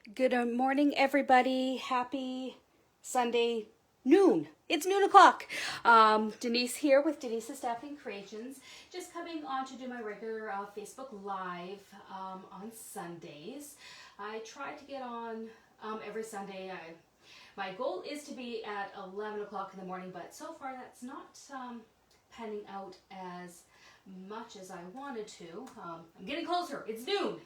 Good morning, everybody. Happy Sunday noon. It's noon o'clock. Denise here with Denise's Staffing Creations. Just coming on to do my regular Facebook Live on Sundays. I try to get on every Sunday. My goal is to be at 11 o'clock in the morning, but so far that's not panning out as much as I wanted to. I'm getting closer. It's noon.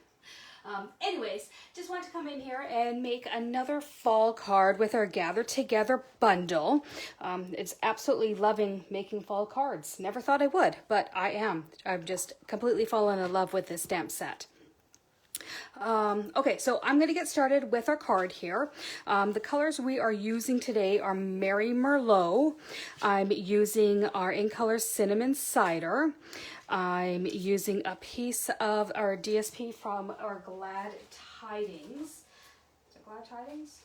Anyways, just want to come in here and make another fall card with our Gather Together bundle. It's absolutely loving making fall cards. Never thought I would, but I am. I've just completely fallen in love with this stamp set. Okay, so I'm going to get started with our card here. The colors we are using today are Mary Merlot. I'm using our In Color Cinnamon Cider. I'm using a piece of our DSP from our Glad Tidings. Is it Glad Tidings?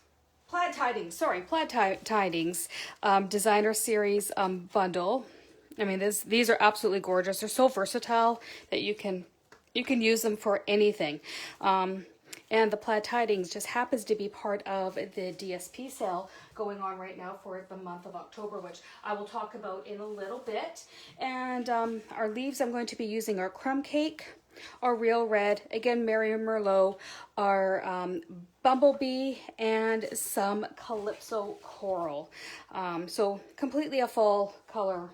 Plaid Tidings, sorry, Plaid Tidings Designer Series bundle. I mean, these are absolutely gorgeous. They're so versatile that you can use them for anything. And the Plaid Tidings just happens to be part of the DSP sale going on right now for the month of October, which I will talk about in a little bit. And our leaves, I'm going to be using our Crumb Cake, our Real Red, again, Mary Merlot, our Bumblebee, and some Calypso Coral. So completely a fall color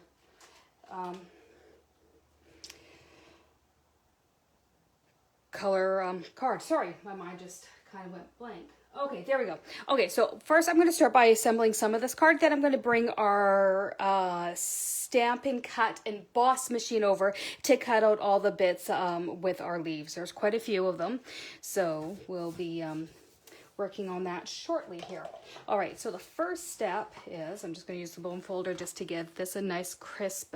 card. Sorry, my mind just kind of went blank. Okay, there we go. Okay, so first I'm going to start by assembling some of this card. Then I'm going to bring our Stampin' Cut and Boss machine over to cut out all the bits with our leaves. There's quite a few of them, so we'll be working on that shortly here. All right, so the first step is, I'm just going to use the bone folder just to give this a nice crisp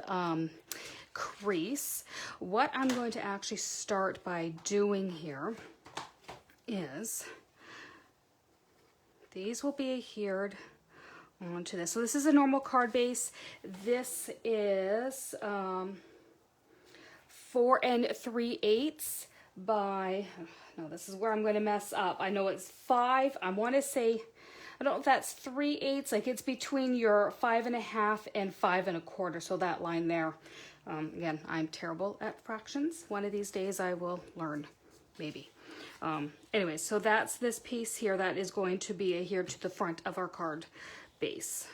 crease. What I'm going to actually start by doing here is, these will be adhered onto this. So this is a normal card base. This is 4 3/8 by, no, this is where I'm going to mess up. I know it's 5. I want to say, I don't know if that's 3/8. Like it's between your 5 1/2 and 5 1/4. So that line there. Again, I'm terrible at fractions. One of these days I will learn, maybe. Anyway, so that's this piece here that is going to be adhered to the front of our card base.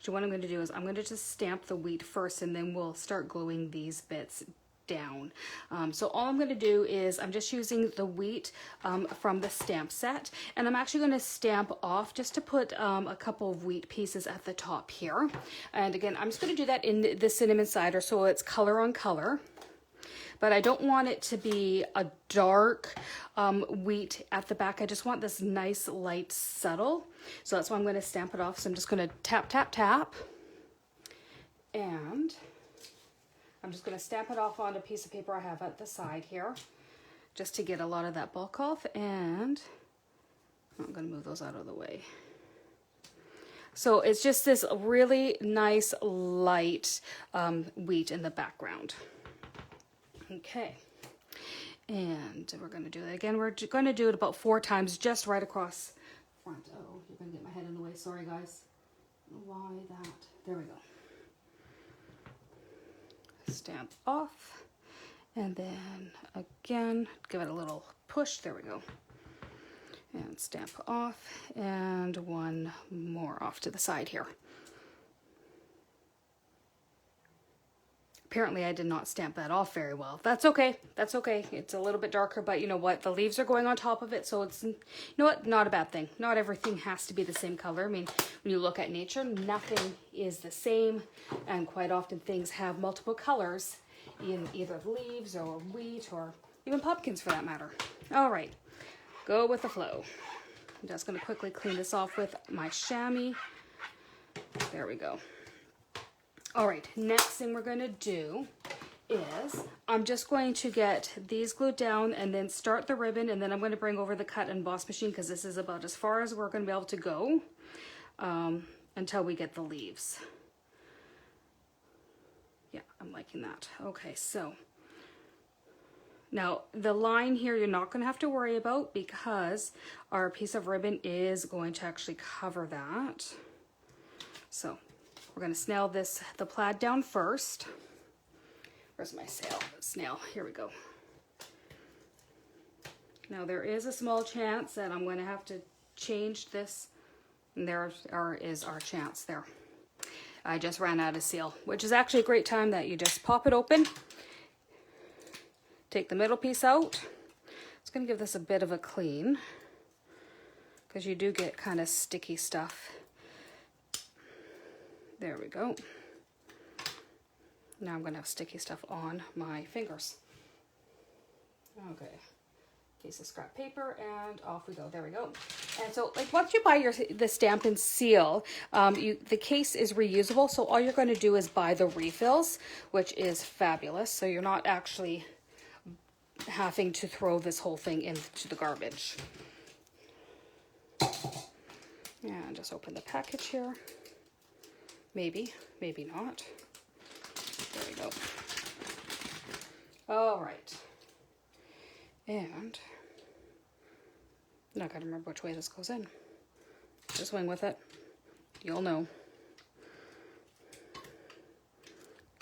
So what I'm going to do is I'm going to just stamp the wheat first, and then we'll start gluing these bits down. So all I'm going to do is I'm just using the wheat from the stamp set, and I'm actually going to stamp off just to put a couple of wheat pieces at the top here. And again, I'm just going to do that in the cinnamon cider so it's color on color. But I don't want it to be a dark wheat at the back. I just want this nice, light, subtle. So that's why I'm going to stamp it off. So I'm just going to tap, tap, tap. And I'm just going to stamp it off on a piece of paper I have at the side here, just to get a lot of that bulk off. And I'm going to move those out of the way. So it's just this really nice, light wheat in the background. Okay, and we're going to do that again. We're going to do it about 4 times, just right across front. Oh, you're going to get my head in the way. Sorry, guys. Why that? There we go. Stamp off, and then again, give it a little push. There we go. And stamp off, and one more off to the side here. Apparently I did not stamp that off very well. That's okay. That's okay. It's a little bit darker, but you know what? The leaves are going on top of it, so it's, you know what? Not a bad thing. Not everything has to be the same color. I mean, when you look at nature, nothing is the same, and quite often things have multiple colors in either leaves or wheat or even pumpkins for that matter. All right, go with the flow. I'm just going to quickly clean this off with my chamois. There we go. All right, next thing we're going to do is I'm just going to get these glued down and then start the ribbon, and then I'm going to bring over the cut and boss machine because this is about as far as we're going to be able to go until we get the leaves. Yeah, I'm liking that. Okay, so Now, the line here you're not going to have to worry about because our piece of ribbon is going to actually cover that. So we're going to snail the plaid down first. Where's my snail? Here we go. Now there is a small chance that I'm going to have to change this. And there is our chance there. I just ran out of seal, which is actually a great time that you just pop it open. Take the middle piece out. It's going to give this a bit of a clean because you do get kind of sticky stuff. There we go. Now I'm going to have sticky stuff on my fingers. Okay. Piece of scrap paper and off we go. There we go. And so like once you buy the Stampin' Seal, the case is reusable. So all you're going to do is buy the refills, which is fabulous. So you're not actually having to throw this whole thing into the garbage. And just open the package here. Maybe, maybe not. There we go. All right. And now I gotta remember which way this goes in. Just swing with it. You'll know.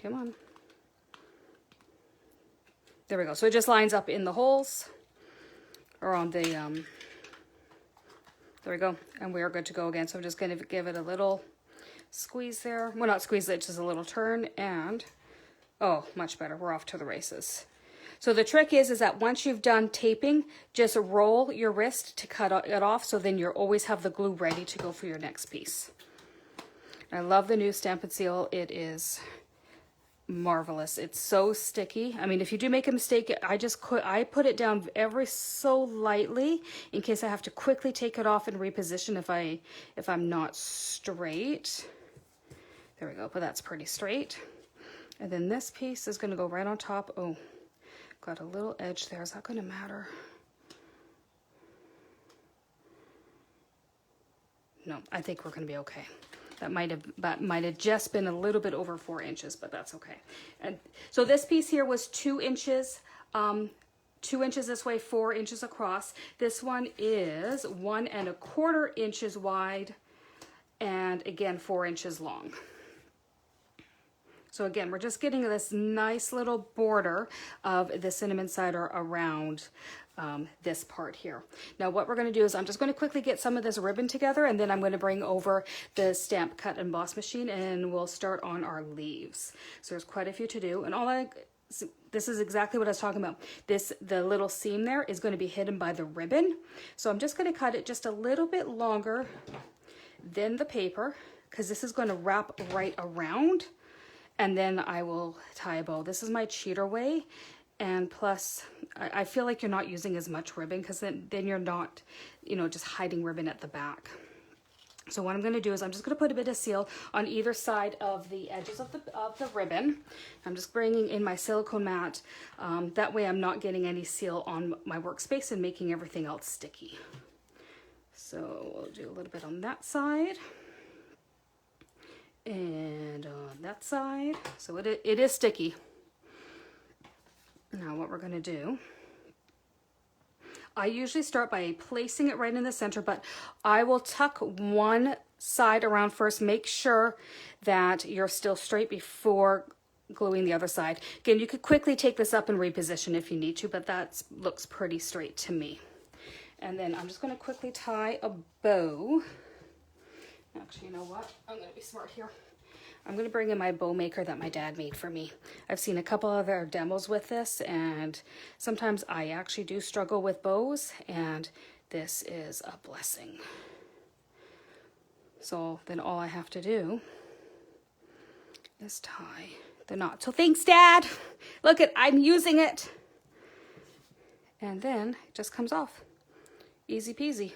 Come on. There we go. So it just lines up in the holes or on the, there we go. And we are good to go again. So I'm just going to give it a little squeeze there. Well, not squeeze it, just a little turn and, oh, much better. We're off to the races. So the trick is that once you've done taping, just roll your wrist to cut it off. So then you always have the glue ready to go for your next piece. I love the new Stampin' Seal. It is marvelous. It's so sticky. I mean, if you do make a mistake, I put it down ever so lightly in case I have to quickly take it off and reposition if I'm not straight. There we go, but that's pretty straight. And then this piece is going to go right on top. Oh, got a little edge there. Is that going to matter? No, I think we're going to be okay. That might have just been a little bit over 4 inches, but that's okay. And so this piece here was 2 inches, 2 inches this way, 4 inches across. This one is 1 1/4 inches wide, and again 4 inches long. So again, we're just getting this nice little border of the cinnamon cider around this part here. Now what we're going to do is I'm just going to quickly get some of this ribbon together, and then I'm going to bring over the stamp cut and emboss machine and we'll start on our leaves. So there's quite a few to do, and this is exactly what I was talking about. The little seam there is going to be hidden by the ribbon. So I'm just going to cut it just a little bit longer than the paper because this is going to wrap right around, and then I will tie a bow. This is my cheater way. And plus, I feel like you're not using as much ribbon because then you're not, just hiding ribbon at the back. So what I'm going to do is I'm just going to put a bit of seal on either side of the edges of the ribbon. I'm just bringing in my silicone mat. That way I'm not getting any seal on my workspace and making everything else sticky. So we'll do a little bit on that side. And on that side. So it is sticky. Now what we're going to do, I usually start by placing it right in the center, but I will tuck one side around first. Make sure that you're still straight before gluing the other side. Again, you could quickly take this up and reposition if you need to, but that looks pretty straight to me. And then I'm just going to quickly tie a bow. Actually, you know what? I'm going to be smart here. I'm going to bring in my bow maker that my dad made for me. I've seen a couple of their demos with this, and sometimes I actually do struggle with bows, and this is a blessing. So then all I have to do is tie the knot. So thanks, Dad. Look I'm using it. And then it just comes off. Easy peasy.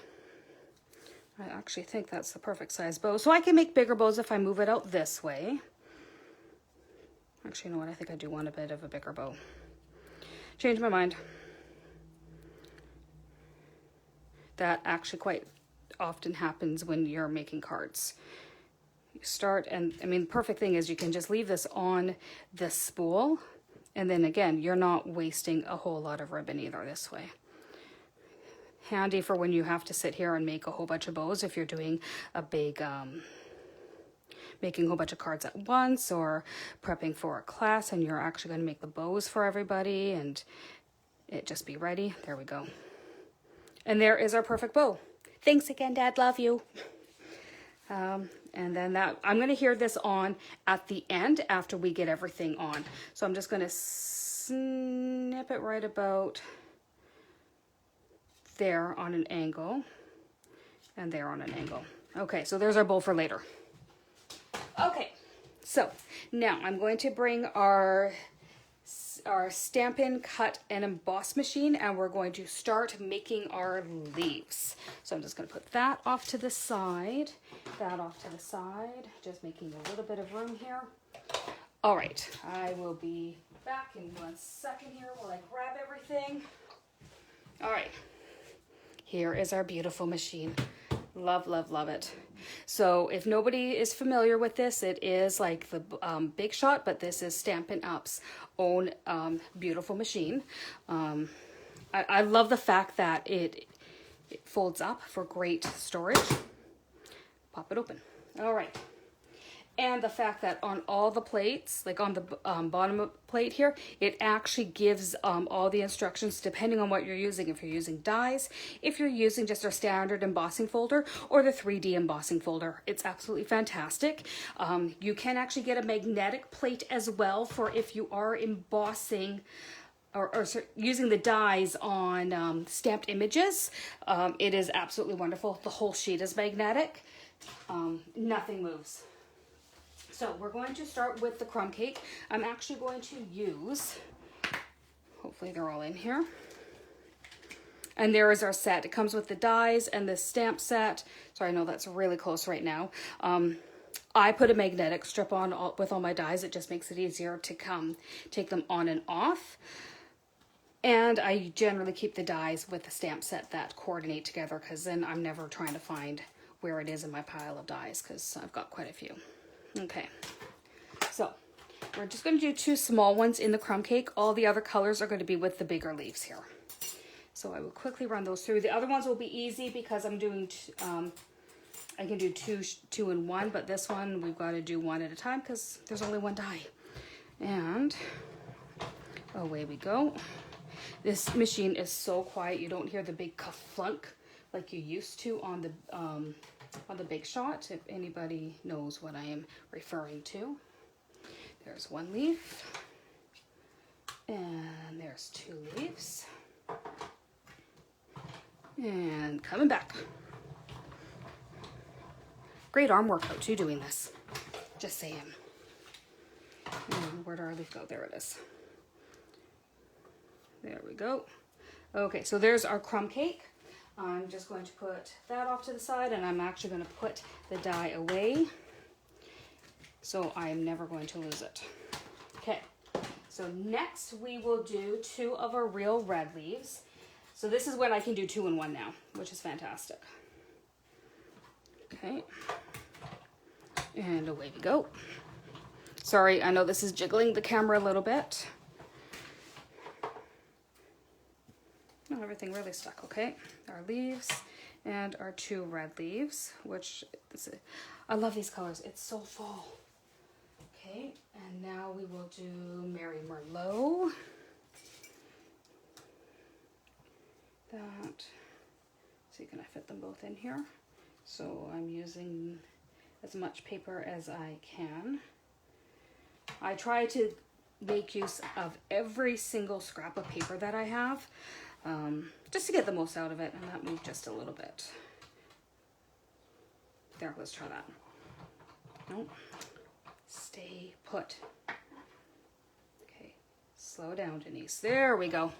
I actually think that's the perfect size bow. So I can make bigger bows if I move it out this way. Actually, you know what? I think I do want a bit of a bigger bow. Change my mind. That actually quite often happens when you're making cards. You start, and I mean, the perfect thing is you can just leave this on the spool And then again, you're not wasting a whole lot of ribbon either this way. Handy for when you have to sit here and make a whole bunch of bows if you're doing a big, making a whole bunch of cards at once, or prepping for a class and you're actually going to make the bows for everybody and it just be ready. There we go. And there is our perfect bow. Thanks again, Dad. Love you. And then that, I'm going to hear this on at the end after we get everything on. So I'm just going to snip it right about there on an angle and there on an angle. Okay, so there's our bow for later. Okay, so now I'm going to bring our Stampin', Cut, and Emboss machine, and we're going to start making our leaves. So I'm just going to put that off to the side, just making a little bit of room here. All right, I will be back in 1 second here while I grab everything. All right, here is our beautiful machine. Love, love, love it. So if nobody is familiar with this, it is like the Big Shot, but this is Stampin'Ups' own beautiful machine. I love the fact that it folds up for great storage. Pop it open. All right. And the fact that on all the plates, like on the bottom plate here, it actually gives all the instructions depending on what you're using. If you're using dies, if you're using just our standard embossing folder or the 3D embossing folder. It's absolutely fantastic. You can actually get a magnetic plate as well for if you are embossing or using the dies on stamped images. It is absolutely wonderful. The whole sheet is magnetic. Nothing moves. So we're going to start with the crumb cake. I'm actually going to use, hopefully they're all in here. And there is our set. It comes with the dies and the stamp set. Sorry, I know that's really close right now. I put a magnetic strip on with all my dies. It just makes it easier to take them on and off. And I generally keep the dies with the stamp set that coordinate together, because then I'm never trying to find where it is in my pile of dies, because I've got quite a few. Okay, so we're just going to do 2 small ones in the crumb cake. All the other colors are going to be with the bigger leaves here. So I will quickly run those through. The other ones will be easy because I'm doing, I can do two in one, but this one we've got to do one at a time because there's only one die. And away we go. This machine is so quiet. You don't hear the big ka-flunk like you used to on the Big Shot, if anybody knows what I am referring to. There's 1 leaf, and there's 2 leaves, and coming back. Great arm workout too doing this, just saying. And where did our leaf go? There it is. There we go. Okay, so there's our crumb cake. I'm just going to put that off to the side, and I'm actually going to put the die away so I'm never going to lose it. Okay, so next we will do 2 of our real red leaves. So this is when I can do 2 in 1 now, which is fantastic. Okay, and away we go. Sorry, I know this is jiggling the camera a little bit. Oh, everything really stuck. Okay, our leaves and our 2 red leaves, which is, I love these colors. It's so fall. Okay, and now we will do Mary Merlot. That. See, can I fit them both in here? So I'm using as much paper as I can. I try to make use of every single scrap of paper that I have. Just to get the most out of it, and that moved just a little bit. There, let's try that. Nope. Stay put. Okay, slow down, Denise. There we go.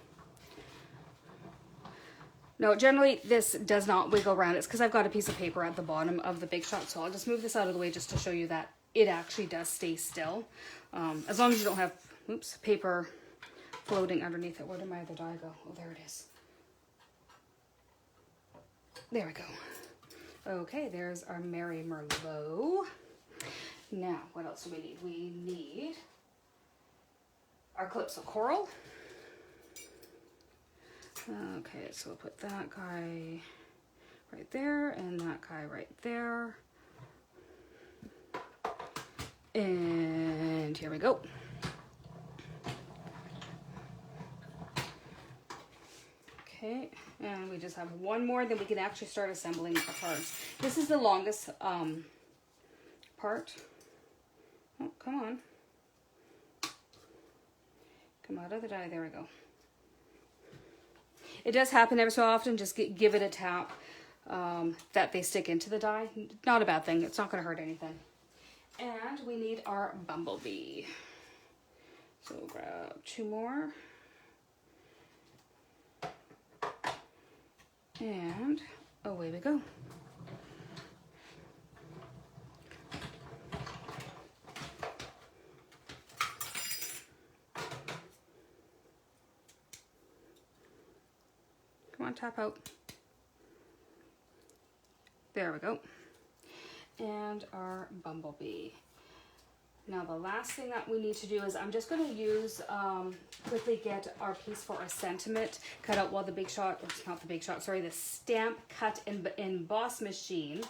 No, generally this does not wiggle around. It's because I've got a piece of paper at the bottom of the Big Shot, so I'll just move this out of the way just to show you that it actually does stay still. As long as you don't have, oops, paper floating underneath it. Where did my other die go? Oh, there it is. There we go. Okay, there's our Mary Merlot. Now, what else do we need? We need our clips of coral. Okay, so we'll put that guy right there and that guy right there. And here we go. Okay, and we just have one more, then we can actually start assembling the parts. This is the longest part. Oh, come on. Come out of the die, there we go. It does happen every so often, just give it a tap that they stick into the die. Not a bad thing, it's not gonna hurt anything. And we need our bumblebee. So we'll grab 2 more. And away we go. Come on, tap out. There we go. And our bumblebee. Now the last thing that we need to do is I'm just going to use, quickly get our piece for our sentiment cut out while the Big Shot, it's not the Big Shot, sorry, the Stamp Cut and Emboss machine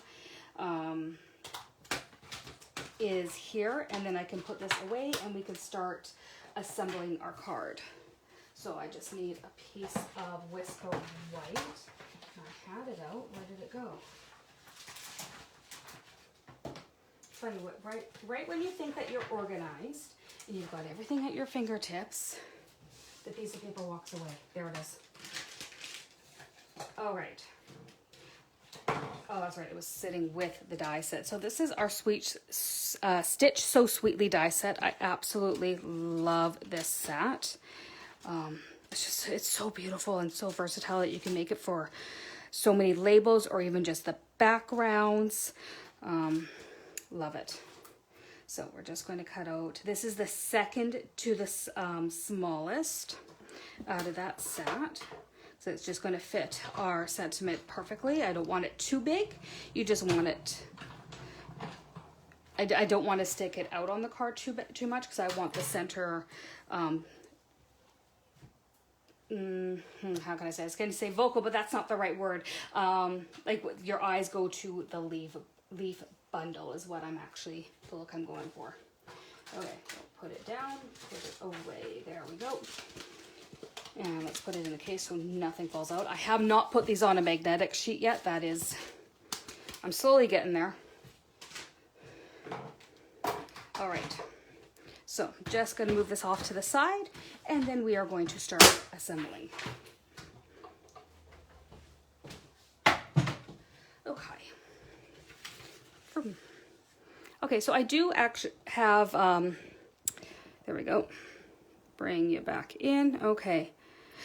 is here, and then I can put this away and we can start assembling our card. So I just need a piece of Wisco white. I had it out, where did it go? Funny, right when you think that you're organized and you've got everything at your fingertips, the piece of paper walks away. There it is. All right. Oh, that's right. It was sitting with the die set. So this is our Stitch So Sweetly die set. I absolutely love this set. It's so beautiful and so versatile that you can make it for so many labels or even just the backgrounds. Love it. So we're just going to cut out, this is the second to the smallest out of that set. So it's just going to fit our sentiment perfectly. I don't want it too big. You just want it, I don't want to stick it out on the card too much because I want the center, how can I say? I was going to say vocal, but that's not the right word. Like your eyes go to the leaf bundle is what I'm actually, the look I'm going for. Okay, so put it down, put it away. There we go. And let's put it in the case so nothing falls out. I have not put these on a magnetic sheet yet. That is, I'm slowly getting there. All right. So just going to move this off to the side and then we are going to start assembling. Okay, so I do actually have, there we go, bring you back in, okay.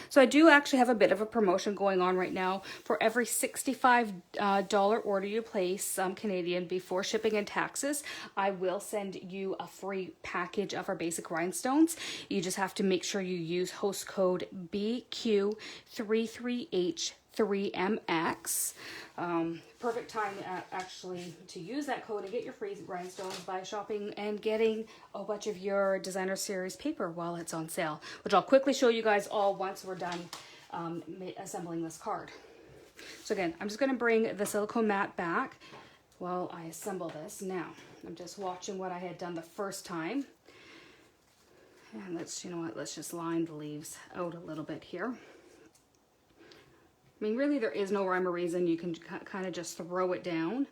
So I do actually have a bit of a promotion going on right now. For every $65 order you place, Canadian, before shipping and taxes, I will send you a free package of our basic rhinestones. You just have to make sure you use host code BQ33H3MX. Perfect time actually to use that code and get your free rhinestones by shopping and getting a bunch of your designer series paper while it's on sale, which I'll quickly show you guys all once we're done assembling this card. So again, I'm just going to bring the silicone mat back while I assemble this. Now I'm just watching what I had done the first time, and let's, you know what, let's just line the leaves out a little bit here. I mean, really, there is no rhyme or reason. You can kind of just throw it down.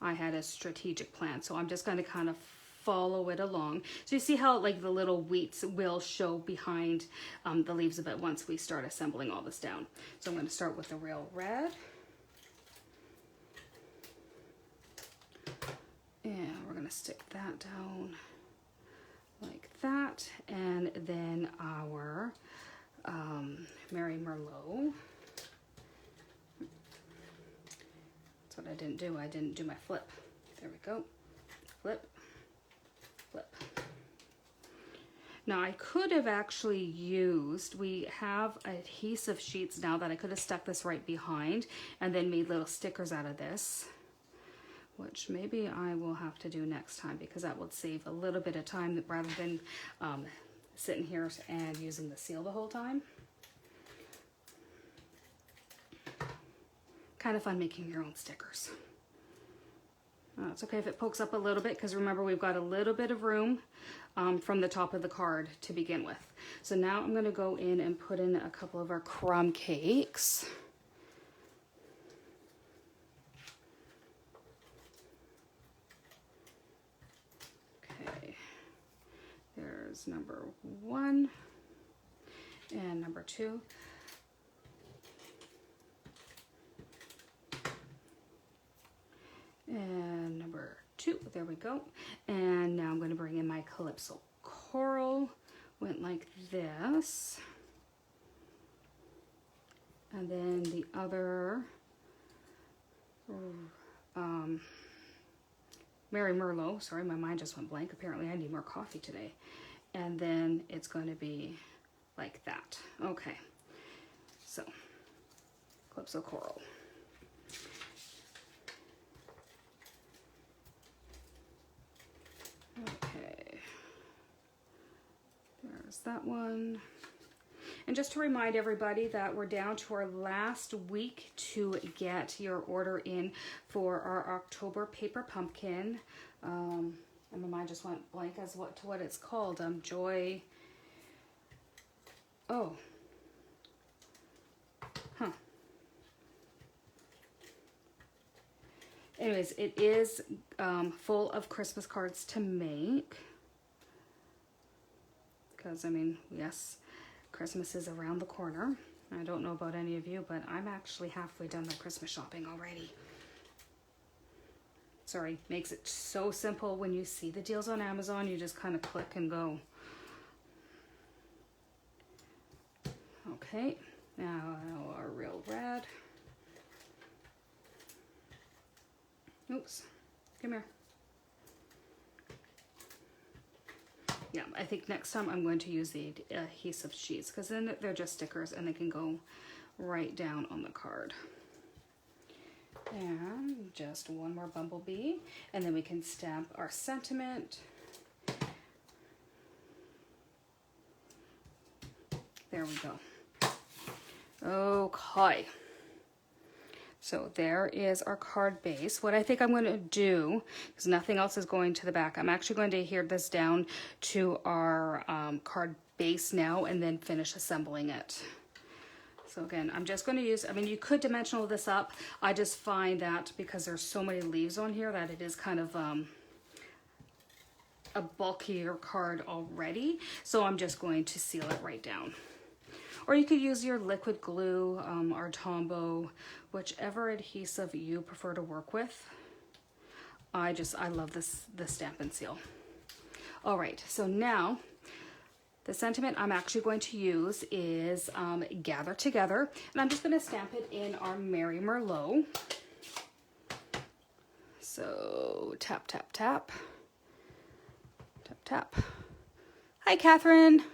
I had a strategic plan, so I'm just going to kind of follow it along. So you see how like the little wheats will show behind the leaves a bit once we start assembling all this down. So I'm going to start with the real red. And we're going to stick that down like that. And then our Mary Merlot. That's what I didn't do. I didn't do my flip. There we go. Flip, flip. Now I could have actually used, we have adhesive sheets now that I could have stuck this right behind and then made little stickers out of this. which maybe I will have to do next time because that would save a little bit of time rather than sitting here and using the seal the whole time. Kind of fun making your own stickers. It's okay if it pokes up a little bit because remember we've got a little bit of room from the top of the card to begin with. So now I'm going to go in and put in a couple of our crumb cakes. Okay, there's number 1 and number 2. And number 2, there we go. And now I'm going to bring in my Calypso Coral. Went like this. And then the other, Mary Merlot. Sorry, my mind just went blank. Apparently I need more coffee today. And then it's going to be like that. Okay. So, Calypso Coral. Okay, there's that one. And just to remind everybody that we're down to our last week to get your order in for our October paper pumpkin. And my mind just went blank as to what it's called. Joy. Oh. Huh. Anyways, it is full of Christmas cards to make. Because, I mean, yes, Christmas is around the corner. I don't know about any of you, but I'm actually halfway done my Christmas shopping already. Sorry, makes it so simple when you see the deals on Amazon. You just kind of click and go. Okay, now our real red. Oops, come here. Yeah, I think next time I'm going to use the adhesive sheets because then they're just stickers and they can go right down on the card. And just one more bumblebee and then we can stamp our sentiment. There we go. Okay. So there is our card base. What I think I'm going to do, because nothing else is going to the back, I'm actually going to adhere this down to our card base now and then finish assembling it. So again, I'm just going to use, I mean, you could dimensional this up. I just find that because there's so many leaves on here that it is kind of a bulkier card already. So I'm just going to seal it right down. Or you could use your liquid glue or Tombow, whichever adhesive you prefer to work with. I love this Stampin' Seal. All right, so now the sentiment I'm actually going to use is Gather Together. And I'm just going to stamp it in our Mary Merlot. So tap, tap, tap. Tap, tap. Hi, Catherine.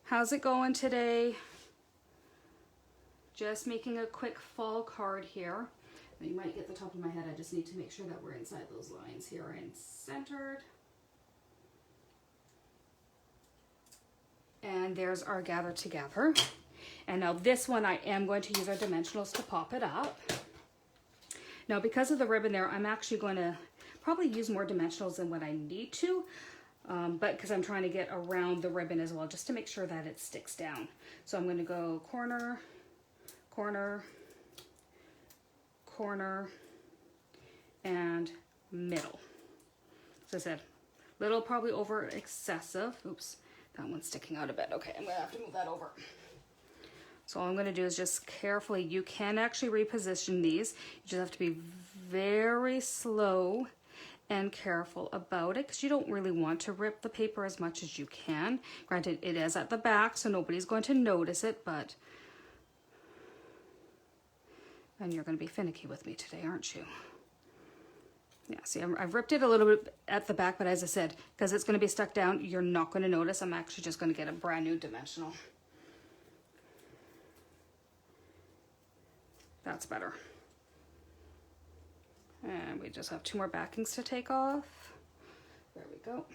How's it going today? Just making a quick fall card here. You might get the top of my head. I just need to make sure that we're inside those lines here and centered. And there's our Gather Together. And now this one I am going to use our dimensionals to pop it up. Now because of the ribbon there, I'm actually going to probably use more dimensionals than what I need to. But because I'm trying to get around the ribbon as well, just to make sure that it sticks down. So I'm going to go corner, corner, corner, and middle. As I said, little probably over excessive. Oops, that one's sticking out a bit. Okay, I'm going to have to move that over. So all I'm going to do is just carefully, you can actually reposition these. You just have to be very slow and careful about it because you don't really want to rip the paper as much as you can. Granted, it is at the back, so nobody's going to notice it, but... And you're going to be finicky with me today, aren't you? Yeah, see, I've ripped it a little bit at the back, but as I said, because it's going to be stuck down, you're not going to notice. I'm actually just going to get a brand new dimensional. That's better. And we just have 2 more backings to take off. There we go.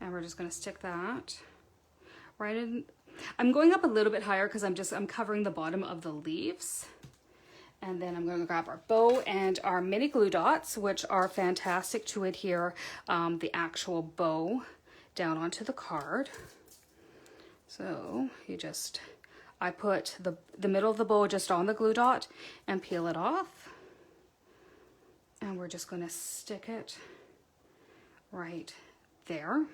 And we're just going to stick that right in. I'm going up a little bit higher because I'm covering the bottom of the leaves. And then I'm going to grab our bow and our mini glue dots, which are fantastic to adhere the actual bow down onto the card. So I put the middle of the bow just on the glue dot and peel it off. And we're just going to stick it right there.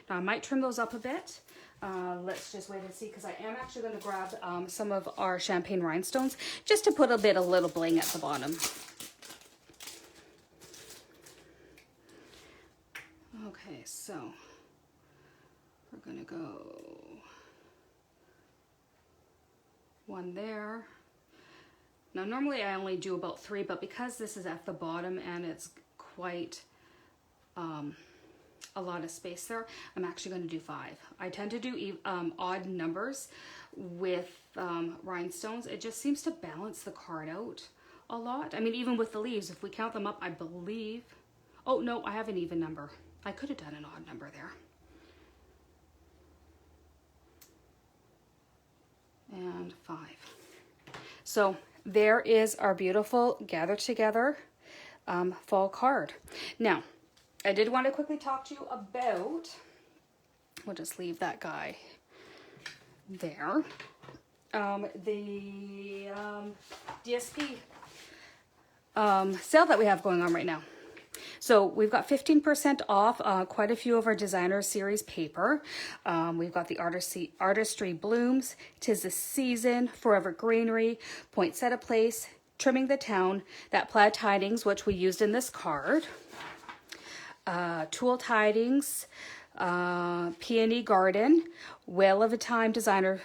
Now I might trim those up a bit. Let's just wait and see, because I am actually going to grab some of our champagne rhinestones just to put a little bling at the bottom. Okay, so we're going to go 1 there. Now normally I only do about 3, but because this is at the bottom and it's quite a lot of space there, I'm actually going to do 5. I tend to do odd numbers with rhinestones. It just seems to balance the card out a lot. I mean, even with the leaves, if we count them up, I believe, oh no, I have an even number. I could have done an odd number there. And 5. So there is our beautiful gather together fall card. Now, I did want to quickly talk to you about, we'll just leave that guy there, the DSP sale that we have going on right now. So we've got 15% off quite a few of our designer series paper. We've got the Artistry Blooms, 'Tis the Season, Forever Greenery, Poinsettia Place, Trimming the Town, that Plaid Tidings, which we used in this card, Tulle Tidings, Peony Garden, Whale of a Time designer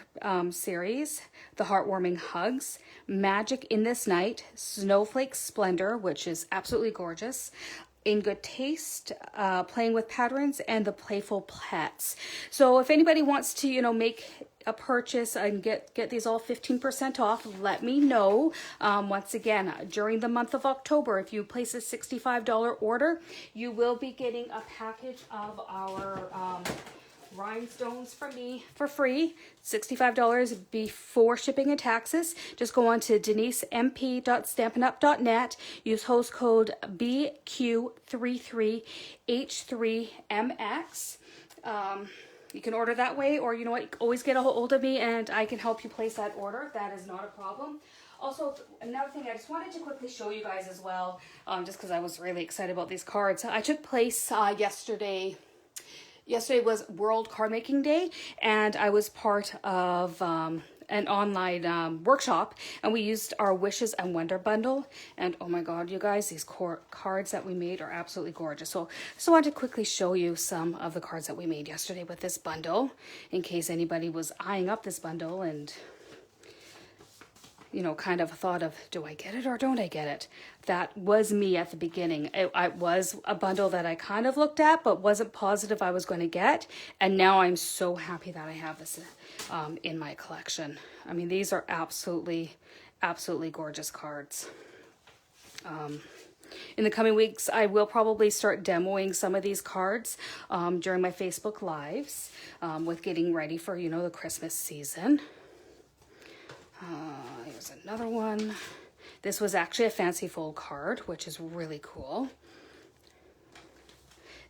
series, The Heartwarming Hugs, Magic in This Night, Snowflake Splendor, which is absolutely gorgeous, In Good Taste, Playing with Patterns, and The Playful Pets. So if anybody wants to, you know, make a purchase and get these all 15% off, let me know. Once again, during the month of October, if you place a $65 order, you will be getting a package of our rhinestones from me for free, $65 before shipping and taxes. Just go on to denisemp.stampinup.net, use host code BQ33H3MX. You can order that way, or you know what, you can always get a hold of me and I can help you place that order. That is not a problem. Also, another thing I just wanted to quickly show you guys as well, just because I was really excited about these cards. I took place yesterday. Yesterday was World Card Making Day, and I was part of an online workshop, and we used our Wishes and Wonder bundle. And oh my god, you guys, these cards that we made are absolutely gorgeous. So I wanted to quickly show you some of the cards that we made yesterday with this bundle, in case anybody was eyeing up this bundle and, you know, kind of thought of, do I get it or don't I get it? That was me at the beginning. It was a bundle that I kind of looked at, but wasn't positive I was going to get. And now I'm so happy that I have this in my collection. I mean, these are absolutely, absolutely gorgeous cards. In the coming weeks, I will probably start demoing some of these cards during my Facebook Lives with getting ready for, you know, the Christmas season. Here's another one. This was actually a fancy fold card, which is really cool.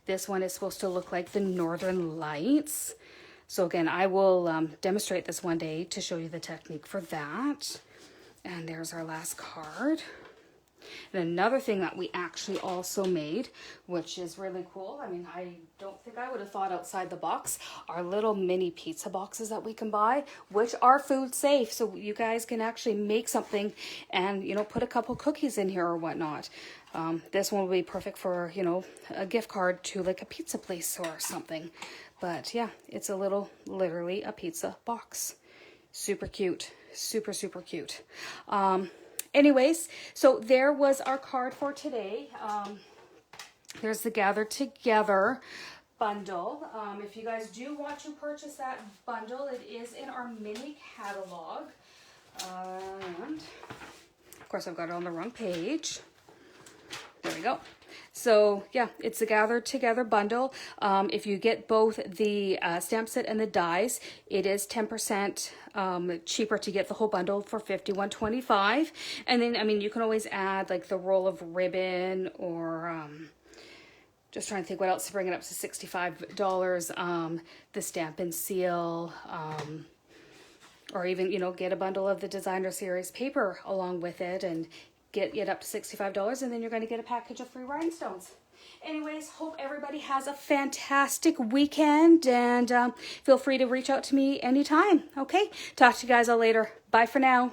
This one is supposed to look like the Northern Lights. So again, I will demonstrate this one day to show you the technique for that. And there's our last card. And another thing that we actually also made, which is really cool, I mean, I don't think I would have thought outside the box, are little mini pizza boxes that we can buy, which are food safe. So you guys can actually make something and, you know, put a couple cookies in here or whatnot. This one will be perfect for, you know, a gift card to like a pizza place or something. But yeah, it's a little, literally a pizza box. Super cute. Super, super cute. Anyways, so there was our card for today. There's the Gather Together bundle. If you guys do want to purchase that bundle, it is in our mini catalog. And Of course, I've got it on the wrong page. There we go. So yeah, it's a gathered together bundle. If you get both the stamp set and the dies, it is 10% cheaper to get the whole bundle for $51.25. And then, I mean, you can always add like the roll of ribbon or just trying to think what else to bring it up to $65. The Stampin' Seal, or even, you know, get a bundle of the designer series paper along with it and get it up to $65, and then you're going to get a package of free rhinestones. Anyways, hope everybody has a fantastic weekend, and feel free to reach out to me anytime. Okay, talk to you guys all later. Bye for now.